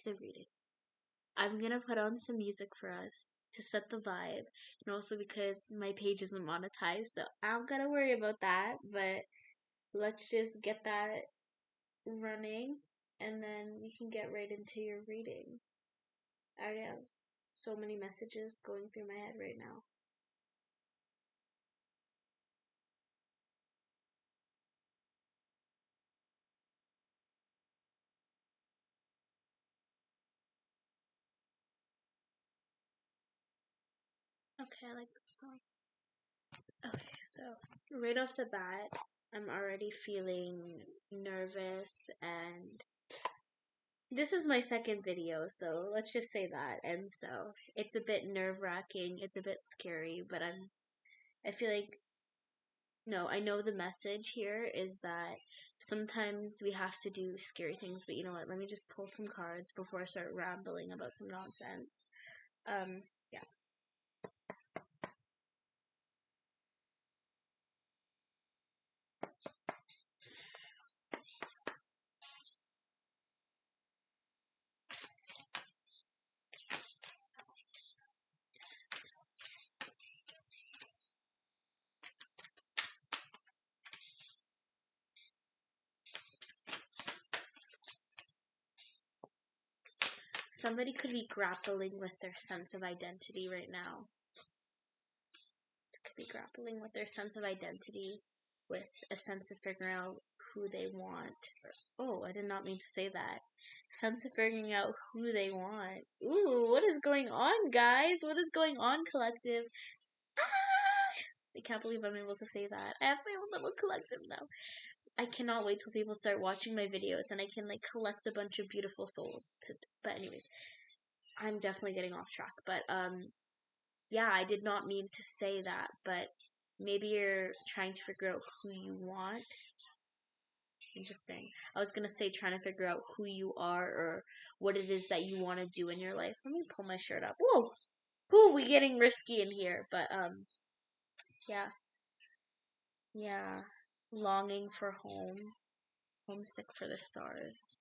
the reading. I'm gonna put on some music for us to set the vibe, and also because my page isn't monetized, so I'm gonna worry about that, but let's just get that running, and then we can get right into your reading. I already have so many messages going through my head right now. Okay, I like this song. Okay, so right off the bat, I'm already feeling nervous, and this is my second video, so let's just say that. And so it's a bit nerve-wracking, it's a bit scary, but I feel like, no, I know the message here is that sometimes we have to do scary things, but you know what? Let me just pull some cards before I start rambling about some nonsense. Yeah. Somebody could be grappling with their sense of identity right now. Could be grappling with their sense of identity, with a sense of figuring out who they want. Oh, I did not mean to say that. Sense of figuring out who they want. Ooh, what is going on, guys? What is going on, collective? Ah! I can't believe I'm able to say that. I have my own little collective now. I cannot wait till people start watching my videos and I can like collect a bunch of beautiful souls. But anyways, I'm definitely getting off track. But yeah, I did not mean to say that, but maybe you're trying to figure out who you want. Interesting. I was gonna say trying to figure out who you are or what it is that you want to do in your life. Let me pull my shirt up. Whoa, whoa, we getting risky in here, but yeah, yeah. Longing for home, homesick for the stars.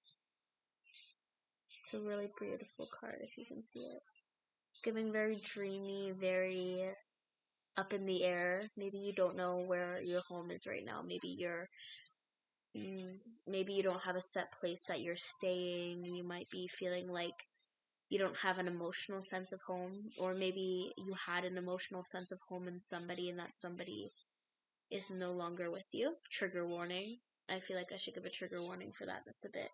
It's a really beautiful card if you can see it. It's giving very dreamy, very up in the air. Maybe you don't know where your home is right now. Maybe you don't have a set place that you're staying. You might be feeling like you don't have an emotional sense of home, or maybe you had an emotional sense of home in somebody and that somebody is no longer with you. Trigger warning. I feel like I should give a trigger warning for that. That's a bit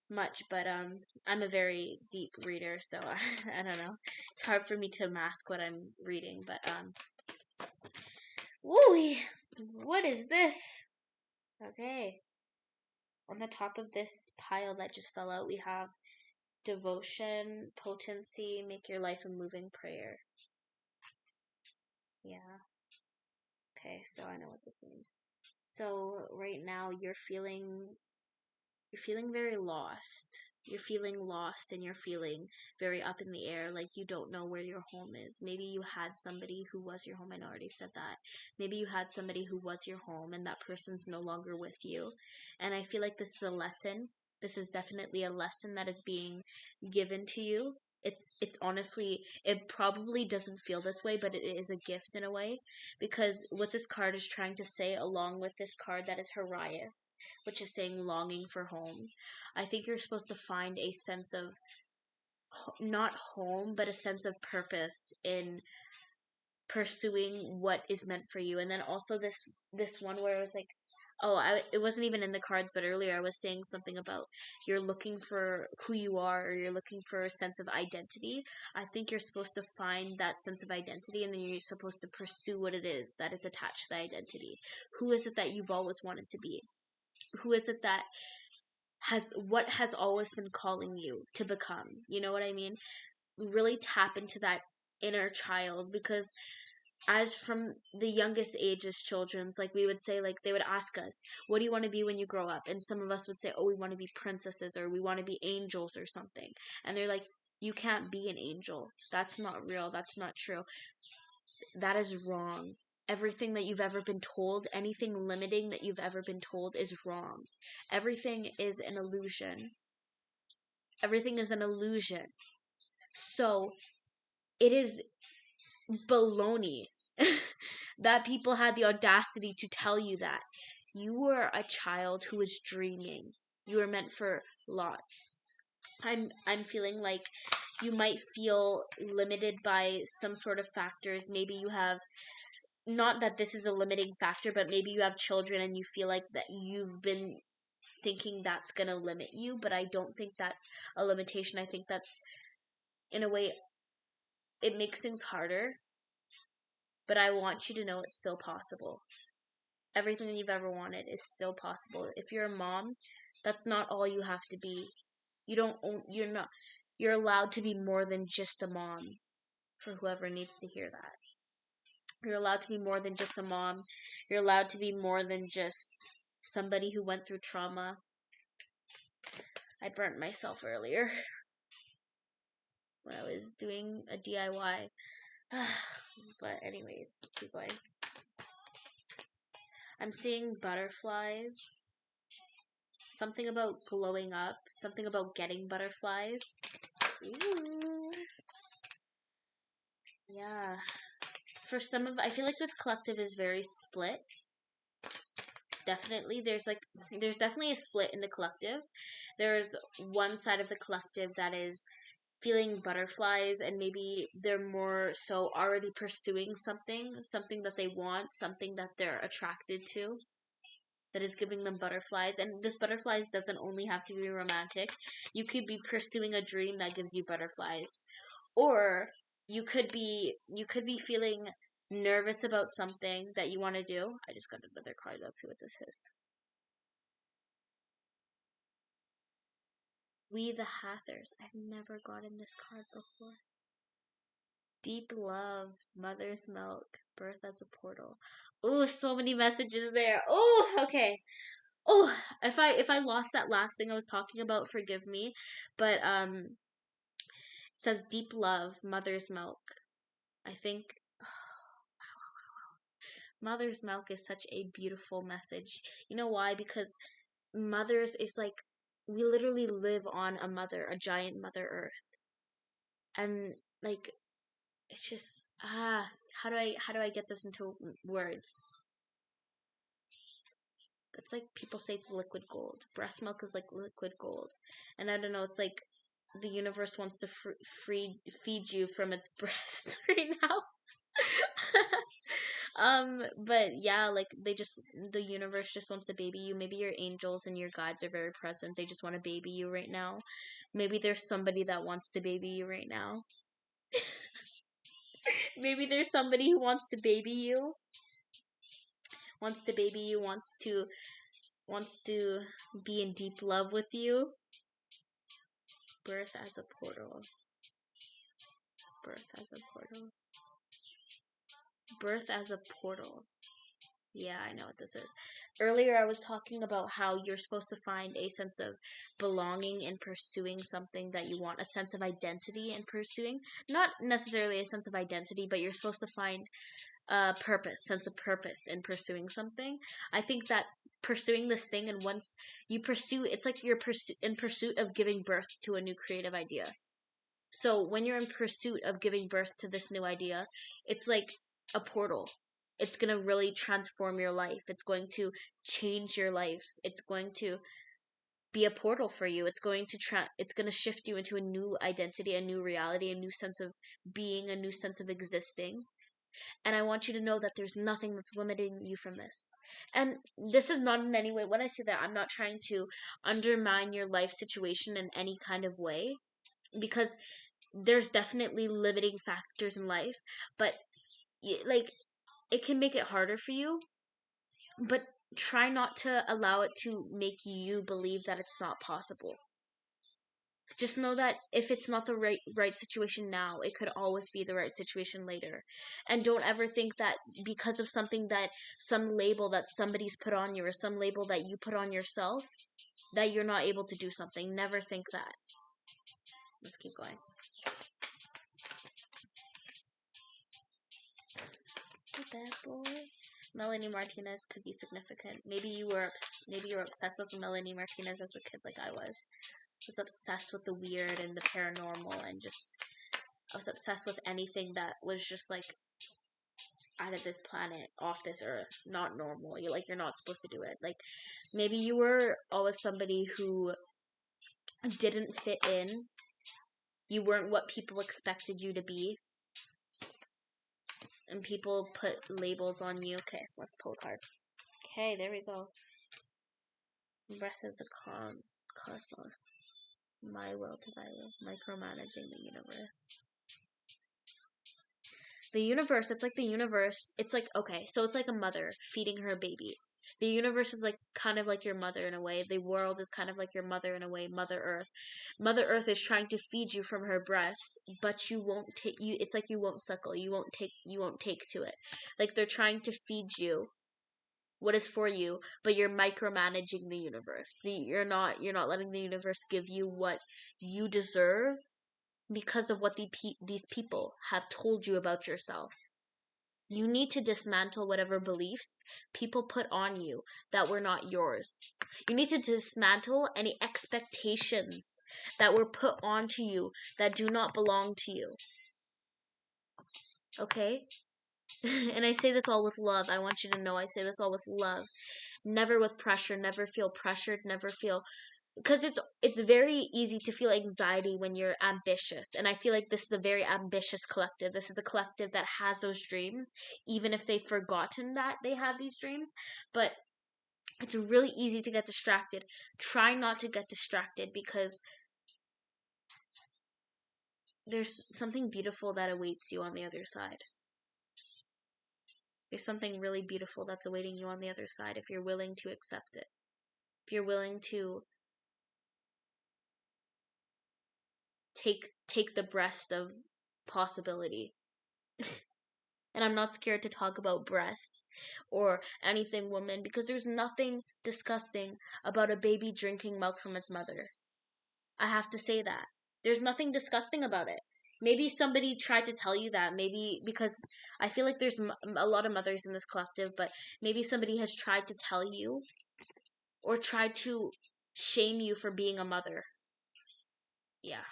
much, but I'm a very deep reader, so I don't know. It's hard for me to mask what I'm reading, but woo, what is this? Okay. On the top of this pile that just fell out, we have devotion, potency, make your life a moving prayer. Yeah. Okay, so I know what this means. So right now you're feeling very lost. You're feeling lost and you're feeling very up in the air, like you don't know where your home is. Maybe you had somebody who was your home, I already said that. Maybe you had somebody who was your home and that person's no longer with you. And I feel like this is a lesson. This is definitely a lesson that is being given to you. It's honestly, it probably doesn't feel this way, but it is a gift in a way, because what this card is trying to say, along with this card that is Hariath, which is saying longing for home. I think you're supposed to find a sense of not home, but a sense of purpose in pursuing what is meant for you. And then also this one where it was like, it wasn't even in the cards, but earlier I was saying something about you're looking for who you are, or you're looking for a sense of identity. I think you're supposed to find that sense of identity, and then you're supposed to pursue what it is that is attached to the identity. Who is it that you've always wanted to be? Who is it that has always been calling you to become? You know what I mean? Really tap into that inner child, because as from the youngest age as children's, like we would say, like they would ask us, what do you want to be when you grow up? And some of us would say, oh, we want to be princesses, or we want to be angels or something. And they're like, you can't be an angel. That's not real. That's not true. That is wrong. Everything that you've ever been told, anything limiting that you've ever been told, is wrong. Everything is an illusion. Everything is an illusion. So it is baloney that people had the audacity to tell you that you were a child who was dreaming. You were meant for lots. I'm feeling like you might feel limited by some sort of factors. Maybe you have, not that this is a limiting factor, but maybe you have children and you feel like that you've been thinking that's going to limit you, but I don't think that's a limitation. I think that's, in a way, it makes things harder, but I want you to know it's still possible. Everything that you've ever wanted is still possible. If you're a mom, that's not all you have to be. You're allowed to be more than just a mom, for whoever needs to hear that. You're allowed to be more than just a mom. You're allowed to be more than just somebody who went through trauma. I burnt myself earlier when I was doing a DIY. But anyways, keep going. I'm seeing butterflies. Something about glowing up. Something about getting butterflies. Ooh. Yeah. For some of, I feel like this collective is very split. Definitely, there's definitely a split in the collective. There's one side of the collective that is feeling butterflies, and maybe they're more so already pursuing something that they want, something that they're attracted to, that is giving them butterflies. And this butterflies doesn't only have to be romantic. You could be pursuing a dream that gives you butterflies, or you could be feeling nervous about something that you want to do. I just got another card. Let's see what this is. We the Hathors. I've never gotten this card before. Deep love, mother's milk, birth as a portal. Oh, so many messages there. Oh, okay. Oh, if I lost that last thing I was talking about, forgive me. But it says deep love, mother's milk. I think mother's milk is such a beautiful message. You know why? Because mothers is like, we literally live on a mother, a giant mother earth. And like, it's just, how do I get this into words? It's like people say it's liquid gold. Breast milk is like liquid gold. And I don't know, it's like the universe wants to feed you from its breast right now. But yeah, like the universe just wants to baby you. Maybe your angels and your guides are very present. They just want to baby you right now. Maybe there's somebody that wants to baby you right now. Maybe there's somebody who wants to baby you. Wants to baby you, wants to be in deep love with you. Birth as a portal. Birth as a portal. Birth as a portal. Yeah, I know what this is. Earlier, I was talking about how you're supposed to find a sense of belonging in pursuing something that you want, a sense of identity in pursuing. Not necessarily a sense of identity, but you're supposed to find a purpose, sense of purpose in pursuing something. I think that pursuing this thing, and once you pursue, it's like you're in pursuit of giving birth to a new creative idea. So when you're in pursuit of giving birth to this new idea, it's like a portal. It's going to really transform your life. It's going to change your life. It's going to be a portal for you. It's going to shift you into a new identity, a new reality, a new sense of being, a new sense of existing. And I want you to know that there's nothing that's limiting you from this. And this is not in any way, when I say that, I'm not trying to undermine your life situation in any kind of way, because there's definitely limiting factors in life, but like, it can make it harder for you, but try not to allow it to make you believe that it's not possible. Just know that if it's not the right situation now, it could always be the right situation later. And don't ever think that because of something, that some label that somebody's put on you, or some label that you put on yourself, that you're not able to do something. Never think that. Let's keep going. Bad boy. Melanie Martinez could be significant. Maybe you were obsessed with Melanie Martinez as a kid, like I was. was obsessed with the weird and the paranormal, and just I was obsessed with anything that was just like out of this planet, off this earth, not normal. You're not supposed to do it. Like maybe you were always somebody who didn't fit in. You weren't what people expected you to be. And people put labels on you. Okay, let's pull a card. Okay, there we go. Breath of the cosmos. My will to thy will. Micromanaging the universe. The universe, it's like the universe. It's like, okay, so it's like a mother feeding her baby. The universe is like kind of like your mother in a way. The world is kind of like your mother in a way. Mother Earth. Mother Earth is trying to feed you from her breast, but you won't take you it's like you won't suckle. You won't take to it. Like they're trying to feed you what is for you, but you're micromanaging the universe. See, you're not letting the universe give you what you deserve because of what these people have told you about yourself. You need to dismantle whatever beliefs people put on you that were not yours. You need to dismantle any expectations that were put onto you that do not belong to you. Okay? And I say this all with love. I want you to know I say this all with love. Never with pressure. Never feel pressured. Never feel, because it's very easy to feel anxiety when you're ambitious, and I feel like this is a very ambitious collective. This is a collective that has those dreams, even if they've forgotten that they have these dreams. But it's really easy to get distracted. Try not to get distracted, because there's something beautiful that awaits you on the other side. There's something really beautiful that's awaiting you on the other side if you're willing to accept it. If you're willing to take the breast of possibility. And I'm not scared to talk about breasts or anything woman, because there's nothing disgusting about a baby drinking milk from its mother. I have to say that. There's nothing disgusting about it. Maybe somebody tried to tell you that, maybe because I feel like there's a lot of mothers in this collective, but maybe somebody has tried to tell you or tried to shame you for being a mother. Yeah.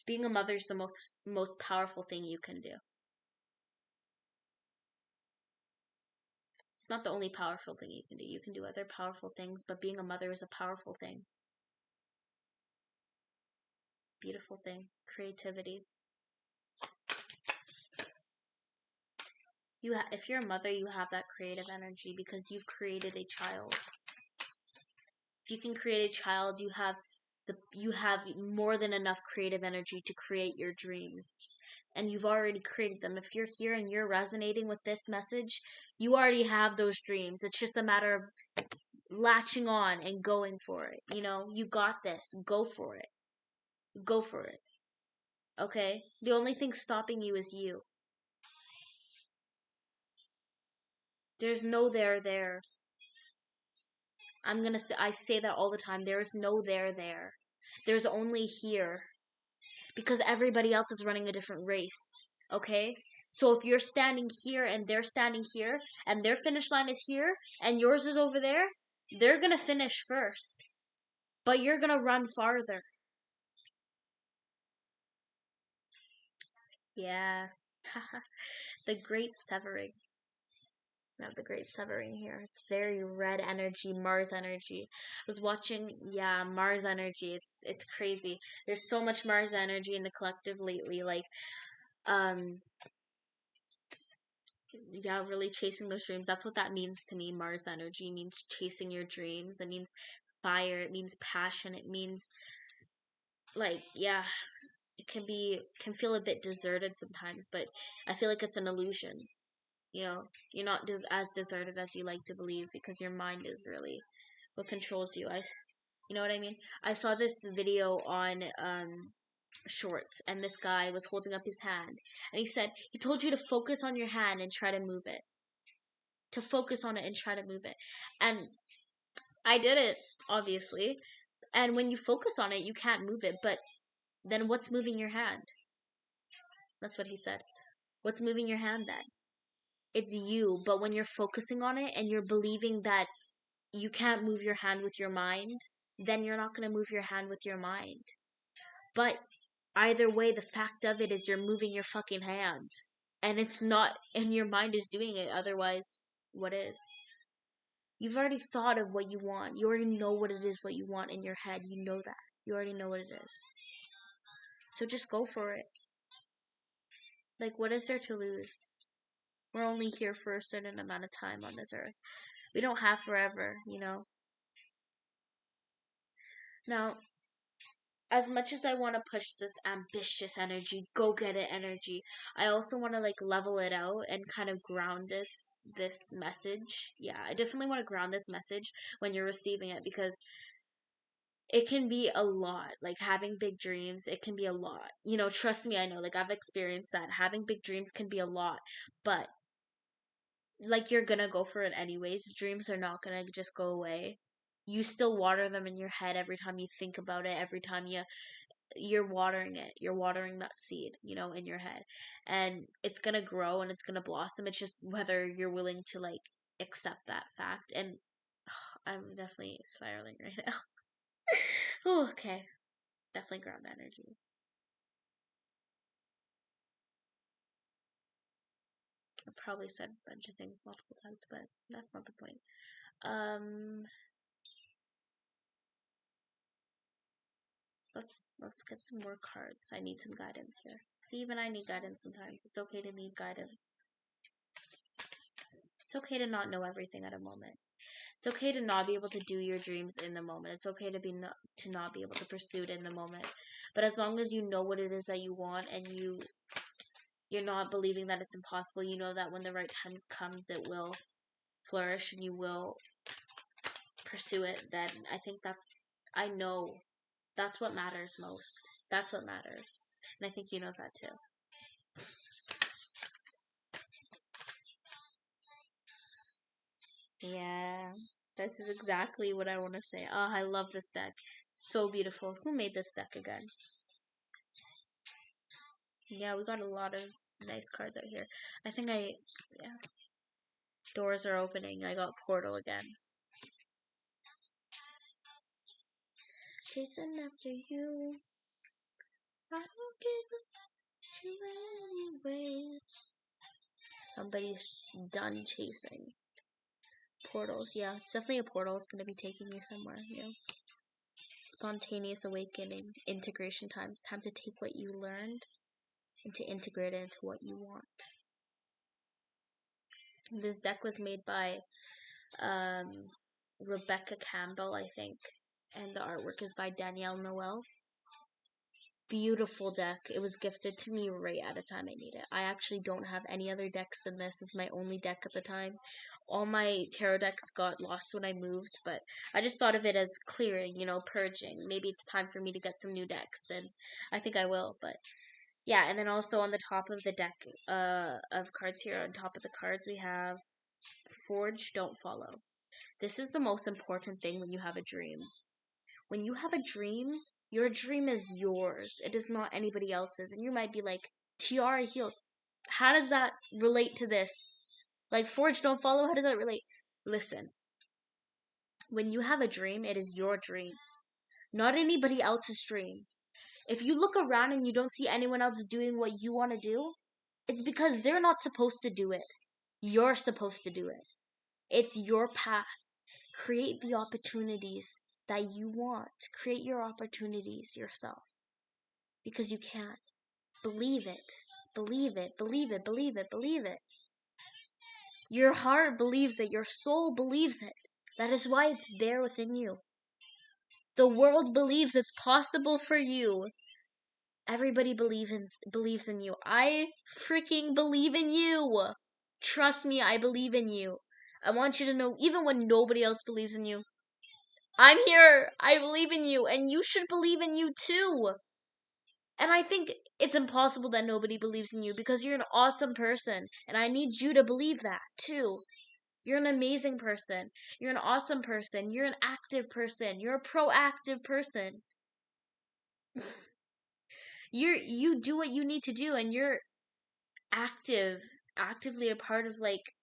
Being a mother is the most powerful thing you can do. It's not the only powerful thing you can do. You can do other powerful things, but being a mother is a powerful thing. Beautiful thing. Creativity. If you're a mother, you have that creative energy because you've created a child. If you can create a child, you have more than enough creative energy to create your dreams. And you've already created them. If you're here and you're resonating with this message, you already have those dreams. It's just a matter of latching on and going for it. You got this. Go for it. Go for it. Okay? The only thing stopping you is you. There's no there. I say that all the time. There is no there. There's only here. Because everybody else is running a different race. Okay? So if you're standing here and they're standing here and their finish line is here and yours is over there, they're gonna finish first. But you're gonna run farther. Yeah. The Great Severing. We have the Great Severing here. It's very red energy, Mars energy. I was watching, yeah, Mars energy. It's crazy. There's so much Mars energy in the collective lately. Like, yeah, really chasing those dreams. That's what that means to me. Mars energy means chasing your dreams. It means fire. It means passion. It means, like, yeah, it can feel a bit deserted sometimes, but I feel like it's an illusion. You're not as deserted as you like to believe, because your mind is really what controls you. You know what I mean? I saw this video on Shorts, and this guy was holding up his hand, and he told you to focus on your hand and try to move it. To focus on it and try to move it. And I did it, obviously. And when you focus on it, you can't move it. But then what's moving your hand? That's what he said. What's moving your hand then? It's you. But when you're focusing on it and you're believing that you can't move your hand with your mind, then you're not going to move your hand with your mind. But either way, the fact of it is you're moving your fucking hand. And it's not, and your mind is doing it. Otherwise, what is? You've already thought of what you want. You already know what it is, what you want in your head. You know that. You already know what it is. So just go for it. Like, what is there to lose? We're only here for a certain amount of time on this earth. We don't have forever, you know? Now, as much as I want to push this ambitious energy, go get it energy, I also want to like level it out and kind of ground this message. Yeah, I definitely want to ground this message when you're receiving it, because it can be a lot. Like having big dreams, it can be a lot. You know, trust me, I know. Like I've experienced that. Having big dreams can be a lot, but like you're gonna go for it anyways. Dreams are not gonna just go away. You still water them in your head every time you think about it, every time you're watering it. You're watering that seed, you know, in your head. And it's gonna grow and it's gonna blossom. It's just whether you're willing to like accept that fact. And I'm definitely spiraling right now. Oh, okay. Definitely ground energy. I probably said a bunch of things multiple times, but that's not the point. Um so let's get some more cards. I need some guidance here. See, even I need guidance sometimes. It's okay to need guidance. It's okay to not know everything at a moment. It's okay to not be able to do your dreams in the moment. It's okay to not be able to pursue it in the moment. But as long as you know what it is that you want, and you're not believing that it's impossible, you know that when the right time comes, it will flourish and you will pursue it. Then I think I know that's what matters most. That's what matters. And I think you know that too. Yeah, this is exactly what I want to say. Oh, I love this deck. So beautiful. Who made this deck again? Yeah, we got a lot of nice cards out here. I think yeah. Doors are opening. I got Portal again. Chasing after you. I don't give you anyways. Somebody's done chasing. Portals, yeah. It's definitely a portal. It's going to be taking you somewhere, you know. Spontaneous awakening. Integration time. It's time to take what you learned and to integrate it into what you want. This deck was made by Rebecca Campbell, I think, and the artwork is by Danielle Noel. Beautiful deck. It was gifted to me right at a time I need it. I actually don't have any other decks than this. This is my only deck at the time. All my tarot decks got lost when I moved, but I just thought of it as clearing, you know, purging. Maybe it's time for me to get some new decks, and I think I will, but yeah. And then also on the top of the deck of cards here, on top of the cards, we have Forge, Don't Follow. This is the most important thing when you have a dream. When you have a dream, your dream is yours. It is not anybody else's. And you might be like, Tiara Heals, how does that relate to this? Like, Forge, Don't Follow, how does that relate? Listen, when you have a dream, it is your dream, not anybody else's dream. If you look around and you don't see anyone else doing what you want to do, it's because they're not supposed to do it. You're supposed to do it. It's your path. Create the opportunities that you want. Create your opportunities yourself. Because you can. Believe it. Believe it. Believe it. Believe it. Believe it. Your heart believes it. Your soul believes it. That is why it's there within you. The world believes it's possible for you. Everybody believes in you. I freaking believe in you. Trust me, I believe in you. I want you to know, even when nobody else believes in you, I'm here. I believe in you, and you should believe in you too. And I think it's impossible that nobody believes in you, because you're an awesome person, and I need you to believe that too. You're an amazing person. You're an awesome person. You're an active person. You're a proactive person. You do what you need to do, and you're actively a part of like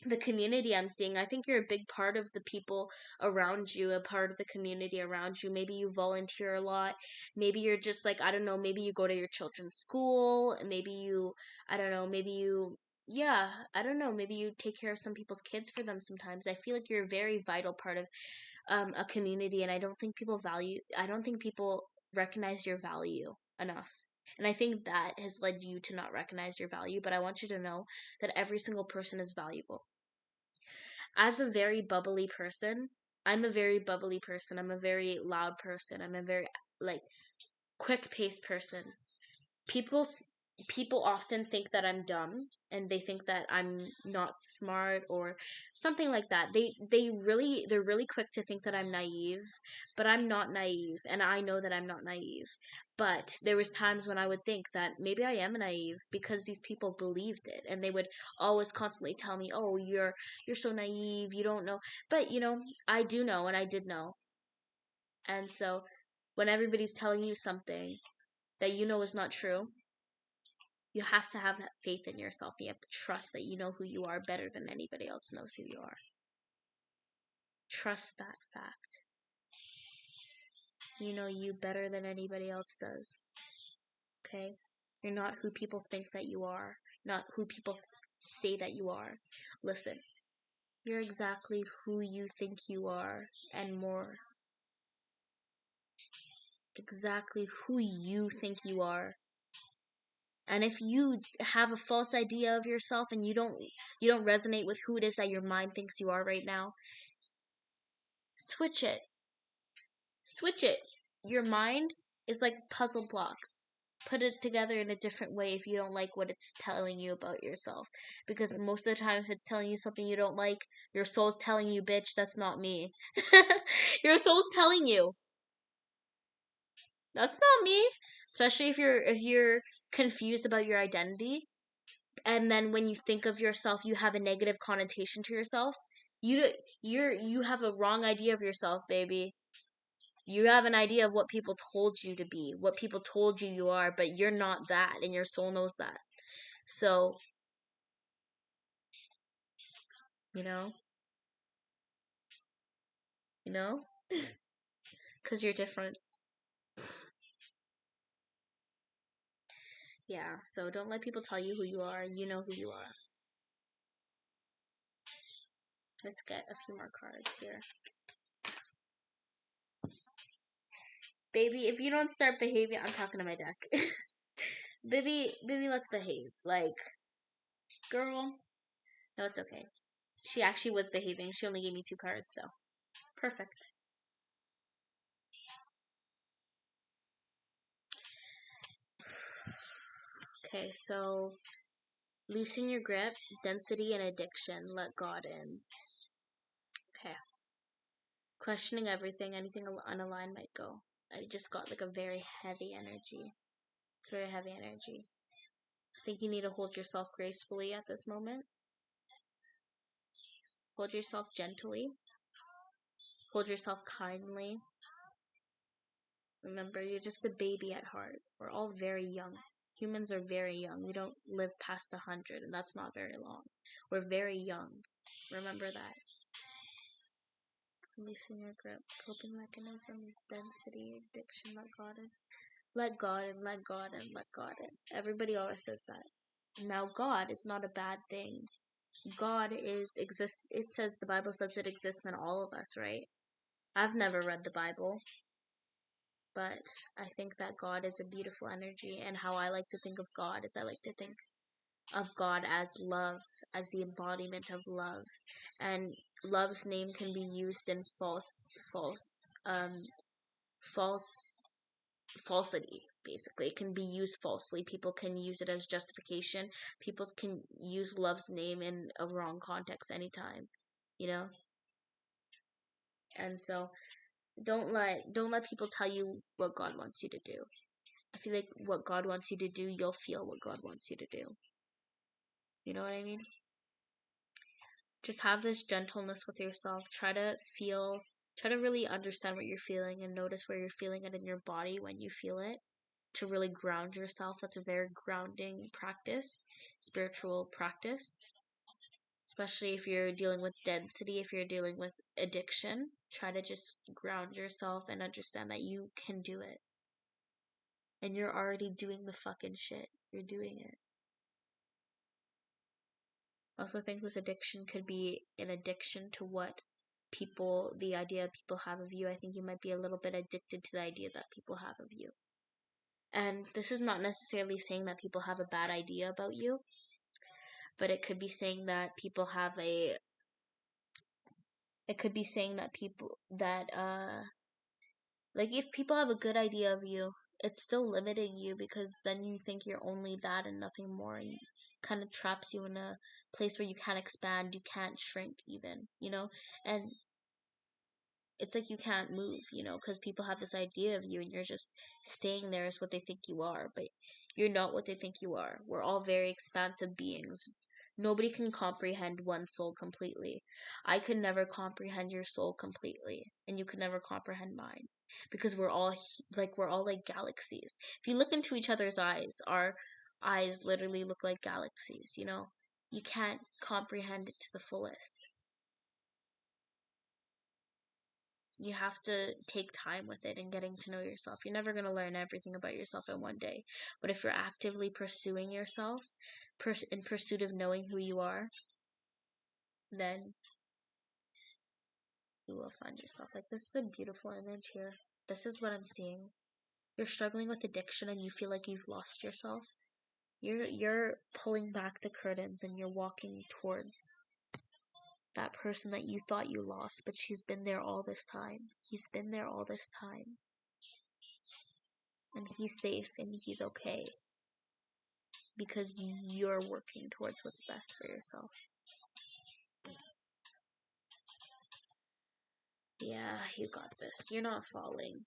the community I'm seeing. I think you're a big part of the people around you, a part of the community around you. Maybe you volunteer a lot. Maybe you're just like, I don't know, maybe you go to your children's school, and maybe you, I don't know, maybe you, yeah, I don't know, maybe you take care of some people's kids for them sometimes. I feel like you're a very vital part of a community, and I don't think people recognize your value enough. And I think that has led you to not recognize your value, but I want you to know that every single person is valuable. As a very bubbly person, I'm a very bubbly person. I'm a very loud person. I'm a very like quick paced person. people People often think that I'm dumb, and they think that I'm not smart or something like that. They're really quick to think that I'm naive, but I'm not naive, and I know that I'm not naive. But there was times when I would think that maybe I am naive because these people believed it, and they would always constantly tell me, "Oh, you're so naive, you don't know." But I do know, and I did know. And so when everybody's telling you something that you know is not true, you have to have that faith in yourself. You have to trust that you know who you are better than anybody else knows who you are. Trust that fact. You know you better than anybody else does. Okay? You're not who people think that you are, not who people say that you are. Listen, you're exactly who you think you are, and more. Exactly who you think you are. And if you have a false idea of yourself and you don't resonate with who it is that your mind thinks you are right now, switch it. Switch it. Your mind is like puzzle blocks. Put it together in a different way if you don't like what it's telling you about yourself. Because most of the time, if it's telling you something you don't like, your soul's telling you, bitch, that's not me. Your soul's telling you, that's not me. Especially if you're confused about your identity, and then when you think of yourself, you have a negative connotation to yourself. You have a wrong idea of yourself, baby. You have an idea of what people told you to be, what people told you you are, but you're not that, and your soul knows that. So, you know, you know, because you're different. Yeah, so don't let people tell you who you are. You know who you are. Let's get a few more cards here. Baby, if you don't start behaving, I'm talking to my deck. Baby, let's behave. Like, girl, no, it's okay. She actually was behaving. She only gave me 2 cards, so perfect. Okay, so loosen your grip, density, and addiction. Let God in. Okay. Questioning everything, anything unaligned might go. I just got like a very heavy energy. It's very heavy energy. I think you need to hold yourself gracefully at this moment. Hold yourself gently. Hold yourself kindly. Remember, you're just a baby at heart. We're all very young. Humans are very young. We don't live past 100, and that's not very long. We're very young. Remember that. Loosen your grip. Coping mechanisms, density, addiction, let God in. Let God in, let God in, let God in. Everybody always says that. Now, God is not a bad thing. God exists. It says, the Bible says it exists in all of us, right? I've never read the Bible, but I think that God is a beautiful energy, and how I like to think of God is I like to think of God as love, as the embodiment of love. And love's name can be used in false falsity. Basically, it can be used falsely. People can use it as justification. People can use love's name in a wrong context anytime, you know. And so don't let people tell you what God wants you to do. I feel like what God wants you to do, you'll feel what God wants you to do. You know what I mean? Just have this gentleness with yourself. Try to really understand what you're feeling, and notice where you're feeling it in your body when you feel it, to really ground yourself. That's a very grounding practice, spiritual practice. especially if you're dealing with density, if you're dealing with addiction. Try to just ground yourself and understand that you can do it. And you're already doing the fucking shit. You're doing it. I also think this addiction could be an addiction to what people, the idea people have of you. I think you might be a little bit addicted to the idea that people have of you. And this is not necessarily saying that people have a bad idea about you, but it could be saying that people have a, it could be saying that people, that, like if people have a good idea of you, it's still limiting you because then you think you're only that and nothing more, and kind of traps you in a place where you can't expand, you can't shrink even, you know? And it's like you can't move, you know, because people have this idea of you and you're just staying there as what they think you are, but you're not what they think you are. We're all very expansive beings. Nobody can comprehend one soul completely. I could never comprehend your soul completely, and you could never comprehend mine because we're all like galaxies. If you look into each other's eyes, our eyes literally look like galaxies, you know? You can't comprehend it to the fullest. You have to take time with it and getting to know yourself. You're never going to learn everything about yourself in one day. But if you're actively pursuing yourself, in pursuit of knowing who you are, then you will find yourself. Like, this is a beautiful image here. This is what I'm seeing. You're struggling with addiction and you feel like you've lost yourself. You're pulling back the curtains and you're walking towards that person that you thought you lost, but she's been there all this time. He's been there all this time. And he's safe and he's okay because you're working towards what's best for yourself. Yeah, you got this. You're not falling.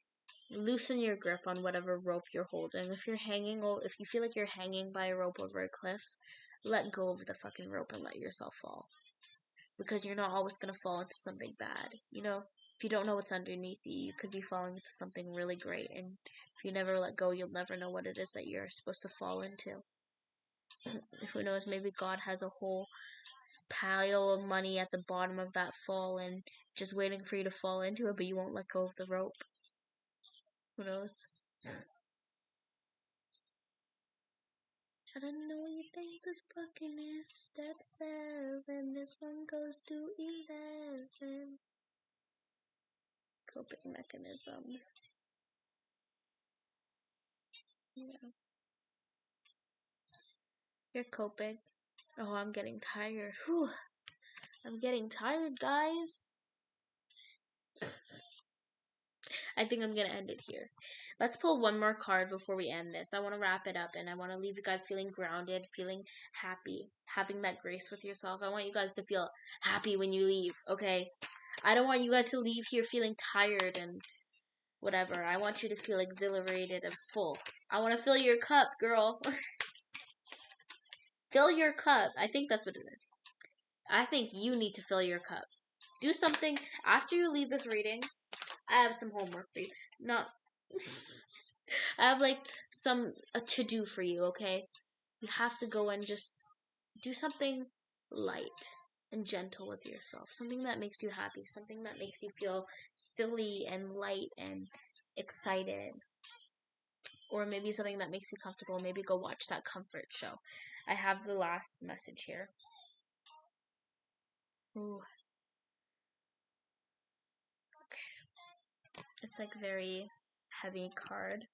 Loosen your grip on whatever rope you're holding. If you feel like you're hanging by a rope over a cliff, let go of the fucking rope and let yourself fall. Because you're not always gonna fall into something bad. You know, if you don't know what's underneath you, you could be falling into something really great. And if you never let go, you'll never know what it is that you're supposed to fall into. Who knows, maybe God has a whole pile of money at the bottom of that fall and just waiting for you to fall into it, but you won't let go of the rope. Who knows? I don't know what you think this fucking is. Step 7, this one goes to 11. Coping mechanisms. Yeah. You're coping. Oh, I'm getting tired. Whew. I'm getting tired, guys. I think I'm gonna end it here. Let's pull one more card before we end this. I want to wrap it up and I want to leave you guys feeling grounded, feeling happy, having that grace with yourself. I want you guys to feel happy when you leave, okay? I don't want you guys to leave here feeling tired and whatever. I want you to feel exhilarated and full. I want to fill your cup, girl. Fill your cup. I think that's what it is. I think you need to fill your cup. Do something after you leave this reading. I have some homework for you. Not I have like a to do for you, okay? You have to go and just do something light and gentle with yourself. Something that makes you happy, something that makes you feel silly and light and excited. Or maybe something that makes you comfortable. Maybe go watch that comfort show. I have the last message here. Ooh. Okay. It's like very heavy card.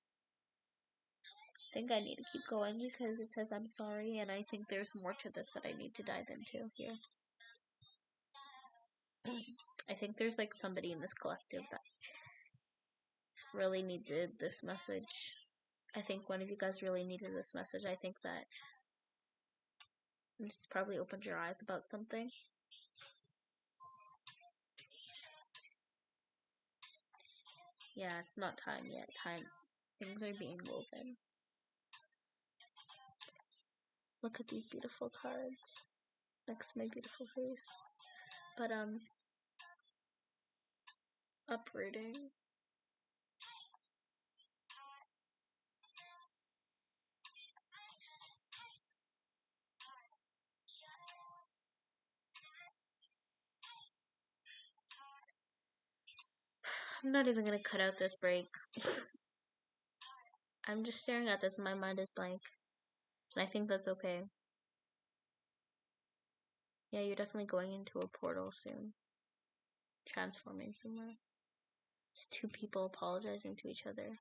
I think I need to keep going because it says I'm sorry, and I think there's more to this that I need to dive into here. I think there's like somebody in this collective that really needed this message. I think one of you guys really needed this message. I think that this probably opened your eyes about something. Yeah, not time yet. Time. Things are being woven. Look at these beautiful cards next to my beautiful face. But uprooting. I'm not even gonna cut out this break. I'm just staring at this and my mind is blank. And I think that's okay. Yeah, you're definitely going into a portal soon. Transforming somewhere. It's two people apologizing to each other.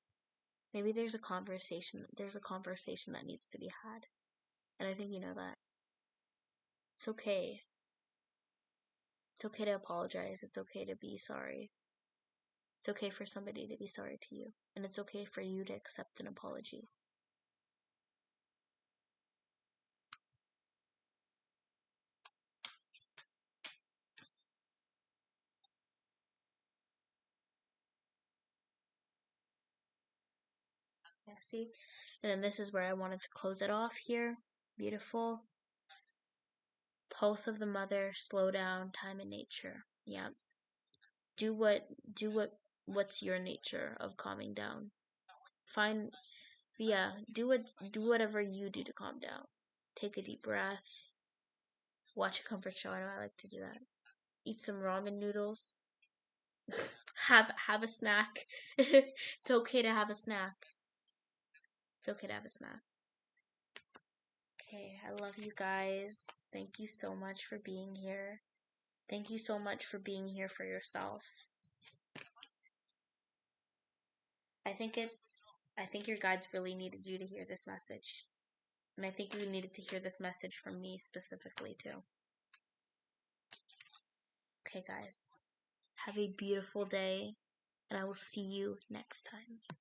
Maybe there's a conversation that needs to be had. And I think you know that. It's okay. It's okay to apologize. It's okay to be sorry. It's okay for somebody to be sorry to you. And it's okay for you to accept an apology. Yeah, see? And then this is where I wanted to close it off here. Beautiful. Pulse of the mother, slow down, time in nature. Yeah. Do what's your nature of calming down. Find do whatever you do to calm down. Take a deep breath. Watch a comfort show. I know I like to do that. Eat some ramen noodles. Have a snack. It's okay to have a snack. It's okay to have a snack. Okay, I love you guys. Thank you so much for being here. Thank you so much for being here for yourself. I think your guides really needed you to hear this message. And I think you needed to hear this message from me specifically too. Okay, guys. Have a beautiful day, and I will see you next time.